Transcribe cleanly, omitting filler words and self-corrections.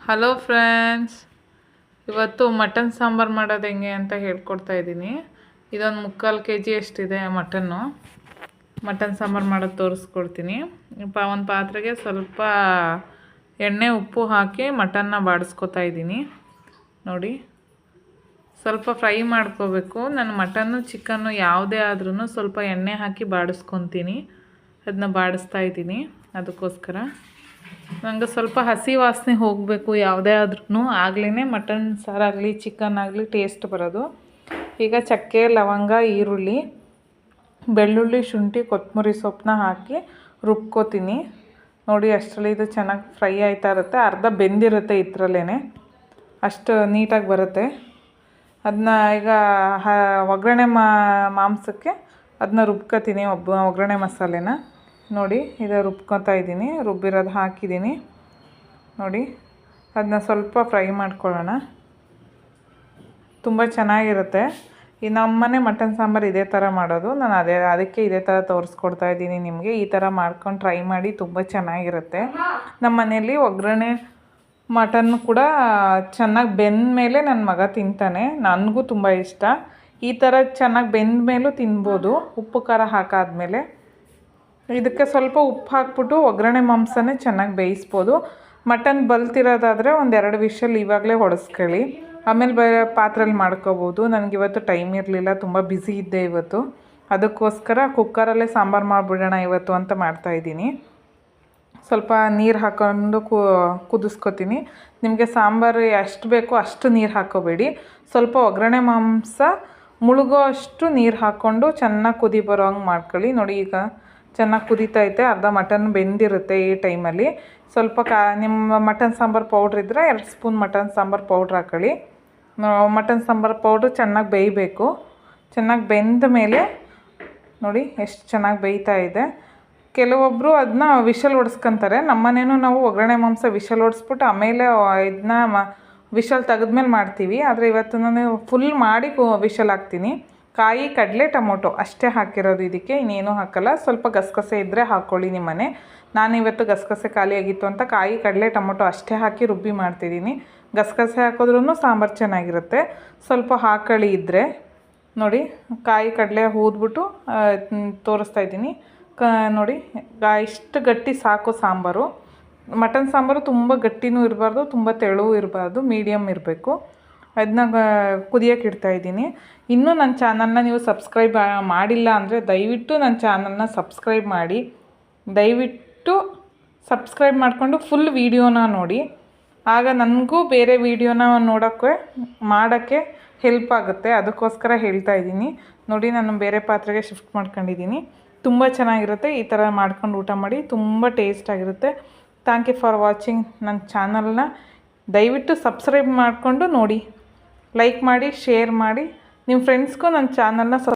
Hello friends, ಇವತ್ತು mutton sambar ಮಾಡೋದು ಹೆಂಗೆ ಅಂತ ಹೇಳ್ಕೊಡ್ತಾ ಇದ್ದೀನಿ. ಇದೊಂದು 3/4 kg ಅಷ್ಟಿದೆ ಮಟನ್ ಸಾಂಬಾರು ಮಾಡೋದು ತೋರಿಸ್ಕೊಡ್ತೀನಿ. ಒಂದು ಪಾತ್ರೆಗೆ ಸ್ವಲ್ಪ ಎಣ್ಣೆ ಉಪ್ಪು ಹಾಕಿ ಮಟನ್ನ ಬಾಡಿಸ್ಕೊತಾ ಇದ್ದೀನಿ. ನೋಡಿ, ಸ್ವಲ್ಪ ಫ್ರೈ ಮಾಡ್ಕೋಬೇಕು. ನಾನು ಮಟನ್ನು ಚಿಕನ್ನು ಯಾವುದೇ ಆದ್ರೂ ಸ್ವಲ್ಪ ಎಣ್ಣೆ ಹಾಕಿ ಬಾಡಿಸ್ಕೊತೀನಿ. ಅದನ್ನ ಬಾಡಿಸ್ತಾ ಇದ್ದೀನಿ. ಅದಕ್ಕೋಸ್ಕರ ನನಗೆ ಸ್ವಲ್ಪ ಹಸಿ ವಾಸನೆ ಹೋಗಬೇಕು ಯಾವುದೇ ಆದ್ರೂ, ಆಗ್ಲೇ ಮಟನ್ ಸಾರಾಗಲಿ ಚಿಕನ್ ಆಗಲಿ ಟೇಸ್ಟ್ ಬರೋದು. ಈಗ ಚಕ್ಕೆ, ಲವಂಗ, ಈರುಳ್ಳಿ, ಬೆಳ್ಳುಳ್ಳಿ, ಶುಂಠಿ, ಕೊತ್ತಂಬರಿ ಸೊಪ್ಪನ್ನ ಹಾಕಿ ರುಬ್ಕೋತೀನಿ. ನೋಡಿ, ಅಷ್ಟರಲ್ಲಿ ಇದು ಚೆನ್ನಾಗಿ ಫ್ರೈ ಆಯ್ತಾ ಇರುತ್ತೆ. ಅರ್ಧ ಬೆಂದಿರುತ್ತೆ ಇದರಲ್ಲೇ, ಅಷ್ಟು ನೀಟಾಗಿ ಬರುತ್ತೆ. ಅದನ್ನ ಈಗ ಒಗ್ಗರಣೆ ಮಾಂಸಕ್ಕೆ ಅದನ್ನ ರುಬ್ಕೋತೀನಿ. ಒಗ್ಗರಣೆ ಮಸಾಲೆನ ನೋಡಿ, ಇದು ರುಬ್ಕೊತಾ ಇದ್ದೀನಿ. ರುಬ್ಬಿರೋದು ಹಾಕಿದ್ದೀನಿ. ನೋಡಿ, ಅದನ್ನ ಸ್ವಲ್ಪ ಫ್ರೈ ಮಾಡ್ಕೊಳ್ಳೋಣ. ತುಂಬ ಚೆನ್ನಾಗಿರುತ್ತೆ. ಈ ನಮ್ಮನೆ ಮಟನ್ ಸಾಂಬಾರು ಇದೇ ಥರ ಮಾಡೋದು. ನಾನು ಅದಕ್ಕೆ ಇದೇ ಥರ ತೋರಿಸ್ಕೊಡ್ತಾ ಇದ್ದೀನಿ ನಿಮಗೆ. ಈ ಥರ ಮಾಡ್ಕೊಂಡು ಟ್ರೈ ಮಾಡಿ, ತುಂಬ ಚೆನ್ನಾಗಿರುತ್ತೆ. ನಮ್ಮ ಮನೆಯಲ್ಲಿ ಒಗ್ಗರಣೆ ಮಟನ್ ಕೂಡ ಚೆನ್ನಾಗಿ ಬೆಂದ ಮೇಲೆ ನನ್ನ ಮಗ ತಿಂತಾನೆ. ನನಗೂ ತುಂಬ ಇಷ್ಟ. ಈ ಥರ ಚೆನ್ನಾಗಿ ಬೆಂದ ಮೇಲೂ ತಿನ್ಬೋದು, ಉಪ್ಪು ಖಾರ ಹಾಕಾದ್ಮೇಲೆ. ಇದಕ್ಕೆ ಸ್ವಲ್ಪ ಉಪ್ಪು ಹಾಕ್ಬಿಟ್ಟು ಒಗ್ಗರಣೆ ಮಾಂಸನೇ ಚೆನ್ನಾಗಿ ಬೇಯಿಸ್ಬೋದು. ಮಟನ್ ಬಲ್ತಿರೋದಾದರೆ 1-2 ವಿಷಲ್ ಇವಾಗಲೇ ಹೊಡೆಸ್ಕೊಳ್ಳಿ, ಆಮೇಲೆ ಪಾತ್ರೆಯಲ್ಲಿ ಮಾಡ್ಕೋಬೋದು. ನನಗಿವತ್ತು ಟೈಮ್ ಇರಲಿಲ್ಲ, ತುಂಬ ಬ್ಯುಸಿ ಇದ್ದೆ ಇವತ್ತು. ಅದಕ್ಕೋಸ್ಕರ ಕುಕ್ಕರಲ್ಲೇ ಸಾಂಬಾರು ಮಾಡಿಬಿಡೋಣ ಇವತ್ತು ಅಂತ ಮಾಡ್ತಾಯಿದ್ದೀನಿ. ಸ್ವಲ್ಪ ನೀರು ಹಾಕ್ಕೊಂಡು ಕುದಿಸ್ಕೊತೀನಿ. ನಿಮಗೆ ಸಾಂಬಾರು ಎಷ್ಟು ಬೇಕೋ ಅಷ್ಟು ನೀರು ಹಾಕ್ಕೋಬೇಡಿ. ಸ್ವಲ್ಪ ಒಗ್ಗರಣೆ ಮಾಂಸ ಮುಳುಗೋ ಅಷ್ಟು ನೀರು ಹಾಕ್ಕೊಂಡು ಚೆನ್ನಾಗಿ ಕುದಿ ಬರೋ ಹಂಗೆ ಮಾಡ್ಕೊಳ್ಳಿ. ನೋಡಿ, ಈಗ ಚೆನ್ನಾಗಿ ಕುದೀತೈತೆ. ಅರ್ಧ ಮಟನ್ ಬೆಂದಿರುತ್ತೆ. ಈ ಟೈಮಲ್ಲಿ ಸ್ವಲ್ಪ ನಿಮ್ಮ ಮಟನ್ ಸಾಂಬಾರು ಪೌಡ್ರ್ ಇದ್ದರೆ 2 ಸ್ಪೂನ್ ಮಟನ್ ಸಾಂಬಾರು ಪೌಡ್ರ್ ಹಾಕ್ಕೊಳ್ಳಿ. ಮಟನ್ ಸಾಂಬಾರು ಪೌಡ್ರ್ ಚೆನ್ನಾಗಿ ಬೇಯಬೇಕು. ಚೆನ್ನಾಗಿ ಬೆಂದ ಮೇಲೆ ನೋಡಿ ಎಷ್ಟು ಚೆನ್ನಾಗಿ ಬೇಯ್ತಾ ಇದೆ. ಕೆಲವೊಬ್ಬರು ಅದನ್ನ ವಿಷಲ್ ಹೊಡ್ಸ್ಕೊತಾರೆ. ನಮ್ಮನೇನೂ ನಾವು ಒಗ್ಗರಣೆ ಮಾಂಸ ವಿಷಲ್ ಹೊಡ್ಸ್ಬಿಟ್ಟು ಆಮೇಲೆ ಇದನ್ನ ವಿಷಲ್ ತೆಗೆದ್ಮೇಲೆ ಮಾಡ್ತೀವಿ. ಆದರೆ ಇವತ್ತು ನಾನು ಫುಲ್ ಮಾಡಿ ವಿಷಲ್ ಹಾಕ್ತೀನಿ. ಕಾಯಿ, ಕಡಲೆ, ಟೊಮೊಟೊ ಅಷ್ಟೇ ಹಾಕಿರೋದು ಇದಕ್ಕೆ, ಇನ್ನೇನು ಹಾಕಲ್ಲ. ಸ್ವಲ್ಪ ಗಸಗಸೆ ಇದ್ದರೆ ಹಾಕ್ಕೊಳ್ಳಿ ನಿಮ್ಮನೆ. ನಾನಿವತ್ತು ಗಸಗಸೆ ಖಾಲಿಯಾಗಿತ್ತು ಅಂತ ಕಾಯಿ, ಕಡಲೆ, ಟೊಮೊಟೊ ಅಷ್ಟೇ ಹಾಕಿ ರುಬ್ಬಿ ಮಾಡ್ತಿದ್ದೀನಿ. ಗಸಗಸೆ ಹಾಕಿದ್ರೂ ಸಾಂಬಾರು ಚೆನ್ನಾಗಿರುತ್ತೆ. ಸ್ವಲ್ಪ ಹಾಕೊಳ್ಳಿ ಇದ್ದರೆ. ನೋಡಿ, ಕಾಯಿ, ಕಡಲೆ ಊದ್ಬಿಟ್ಟು ತೋರಿಸ್ತಾ ಇದ್ದೀನಿ. ನೋಡಿ, ಇಷ್ಟು ಗಟ್ಟಿ ಸಾಕು ಸಾಂಬಾರು. ಮಟನ್ ಸಾಂಬಾರು ತುಂಬ ಗಟ್ಟಿನೂ ಇರಬಾರ್ದು, ತುಂಬ ತೆಳುವೂ ಇರಬಾರ್ದು, ಮೀಡಿಯಮ್ ಇರಬೇಕು. ಅದನ್ನ ಕುದಿಯೋಕೆ ಇಡ್ತಾಯಿದ್ದೀನಿ. ಇನ್ನೂ ನನ್ನ ಚಾನಲ್ನ ನೀವು ಸಬ್ಸ್ಕ್ರೈಬ್ ಮಾಡಿಲ್ಲ ಅಂದರೆ ದಯವಿಟ್ಟು ನನ್ನ ಚಾನಲ್ನ ಸಬ್ಸ್ಕ್ರೈಬ್ ಮಾಡಿ. ದಯವಿಟ್ಟು ಸಬ್ಸ್ಕ್ರೈಬ್ ಮಾಡಿಕೊಂಡು ಫುಲ್ ವೀಡಿಯೋನ ನೋಡಿ. ಆಗ ನನಗೂ ಬೇರೆ ವೀಡಿಯೋನ ಮಾಡೋಕ್ಕೆ ಹೆಲ್ಪ್ ಆಗುತ್ತೆ. ಅದಕ್ಕೋಸ್ಕರ ಹೇಳ್ತಾ ಇದ್ದೀನಿ. ನೋಡಿ, ನಾನು ಬೇರೆ ಪಾತ್ರೆಗೆ ಶಿಫ್ಟ್ ಮಾಡ್ಕೊಂಡಿದ್ದೀನಿ. ತುಂಬ ಚೆನ್ನಾಗಿರುತ್ತೆ. ಈ ಥರ ಮಾಡ್ಕೊಂಡು ಊಟ ಮಾಡಿ, ತುಂಬ ಟೇಸ್ಟಾಗಿರುತ್ತೆ. Thank you for watching. ನನ್ನ ಚಾನಲ್ನ ದಯವಿಟ್ಟು ಸಬ್ಸ್ಕ್ರೈಬ್ ಮಾಡಿಕೊಂಡು ನೋಡಿ, ಲೈಕ್ ಮಾಡಿ, ಶೇರ್ ಮಾಡಿ. ನಿಮ್ಮ ಫ್ರೆಂಡ್ಸ್ಗೂ ನನ್ನ ಚಾನಲ್ನ